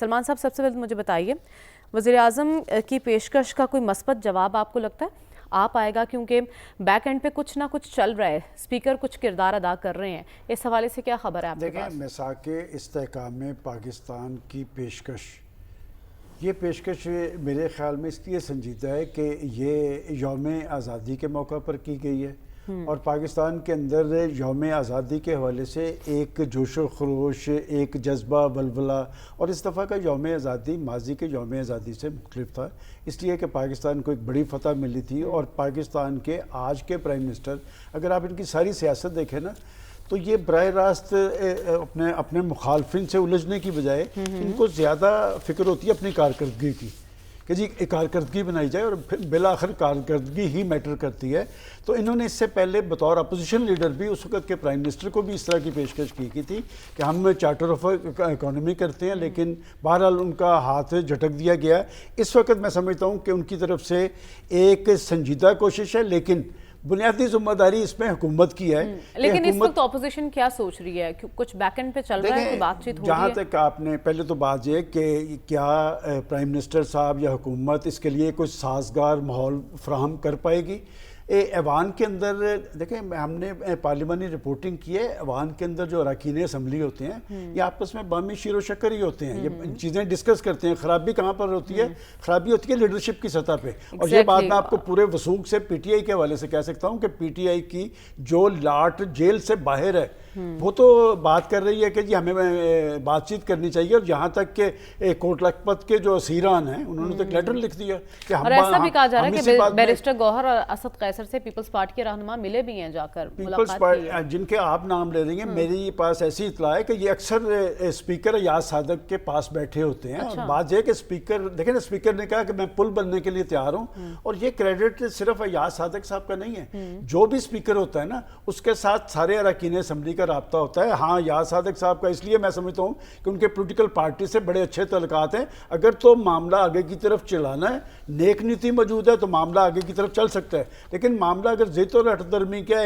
سلمان صاحب سب سے پہلے مجھے بتائیے وزیراعظم کی پیشکش کا کوئی مثبت جواب آپ کو لگتا ہے آپ آئے گا؟ کیونکہ بیک اینڈ پہ کچھ نہ کچھ چل رہا ہے، اسپیکر کچھ کردار ادا کر رہے ہیں، اس حوالے سے کیا خبر ہے آپ کے پاس؟ دیکھیں، میثاق استحکام پاکستان کی پیشکش، یہ پیشکش میرے خیال میں اس لیے سنجیدہ ہے کہ یہ یوم آزادی کے موقع پر کی گئی ہے اور پاکستان کے اندر یوم آزادی کے حوالے سے ایک جوش و خروش، ایک جذبہ ولولہ، اور اس دفعہ کا یوم آزادی ماضی کے یوم آزادی سے مختلف تھا، اس لیے کہ پاکستان کو ایک بڑی فتح ملی تھی اور پاکستان کے آج کے پرائم منسٹر، اگر آپ ان کی ساری سیاست دیکھیں نا تو یہ براہ راست اپنے مخالفین سے الجھنے کی بجائے ان کو زیادہ فکر ہوتی ہے اپنی کارکردگی کی کہ جی ایک کارکردگی بنائی جائے، اور پھر بالآخر کارکردگی ہی میٹر کرتی ہے۔ تو انہوں نے اس سے پہلے بطور اپوزیشن لیڈر بھی اس وقت کے پرائم منسٹر کو بھی اس طرح کی پیشکش کی تھی کہ ہم چارٹر آف اکانومی کرتے ہیں، لیکن بہرحال ان کا ہاتھ جھٹک دیا گیا۔ اس وقت میں سمجھتا ہوں کہ ان کی طرف سے ایک سنجیدہ کوشش ہے، لیکن بنیادی ذمہ داری اس میں حکومت کی ہے۔ لیکن اس وقت اپوزیشن کیا سوچ رہی ہے؟ کچھ بیک اینڈ پہ چل رہا ہے، کوئی بات چیت ہو رہی ہے؟ جہاں تک آپ نے پہلے تو بات یہ کہ کیا پرائم منسٹر صاحب یا حکومت اس کے لیے کوئی سازگار ماحول فراہم کر پائے گی؟ ایوان کے اندر دیکھیں، ہم نے پارلیمانی رپورٹنگ کی ہے، ایوان کے اندر جو اراکین اسمبلی ہوتے ہیں یہ آپس میں باہمی شیر و شکر ہی ہوتے ہیں، یہ چیزیں ڈسکس کرتے ہیں۔ خرابی کہاں پر ہوتی ہے؟ خرابی ہوتی ہے لیڈرشپ کی سطح پہ، اور یہ بات میں آپ کو پورے وثوق سے پی ٹی آئی کے حوالے سے کہہ سکتا ہوں کہ پی ٹی آئی کی جو لاٹ جیل سے باہر ہے وہ تو بات کر رہی ہے کہ جی ہمیں بات چیت کرنی چاہیے، اور یہاں تک کہ کوٹ لکھپت کے جو اسیران ہیں انہوں نے تو ایک لیٹر لکھ دیا کہ اور ایسا بھی کہا جا رہا ہے کہ بیرسٹر گوہر اور اسد قیصر سے پیپلز پارٹی کے رہنما ملے بھی ہیں جا کر، پیپلز پارٹی جن کے آپ نام لے رہی ہیں، میری پاس ایسی اطلاع ہے کہ یہ اکثر اسپیکر ایاز صادق کے پاس بیٹھے ہوتے ہیں، اور بات یہ کہ اسپیکر دیکھیں نا، اسپیکر نے کہا کہ میں پل بننے کے لیے تیار ہوں، اور یہ کریڈٹ صرف ایاز صادق صاحب کا نہیں ہے، جو بھی اسپیکر ہوتا ہے نا اس کے ساتھ سارے اراکین اسمبلی کا رابطہ ہوتا ہے۔ ہاں، ایاز صادق صاحب کا اس لیے میں سمجھتا ہوں کہ ان کے پولیٹیکل پارٹی سے بڑے اچھے تعلقات ہیں، اگر تو معاملہ آگے کی طرف چلانا ہے، نیک نیتی موجود ہے تو معاملہ آگے کی طرف چل سکتا ہے، لیکن معاملہ اگر ضد اور ہٹ درمی کیا ہے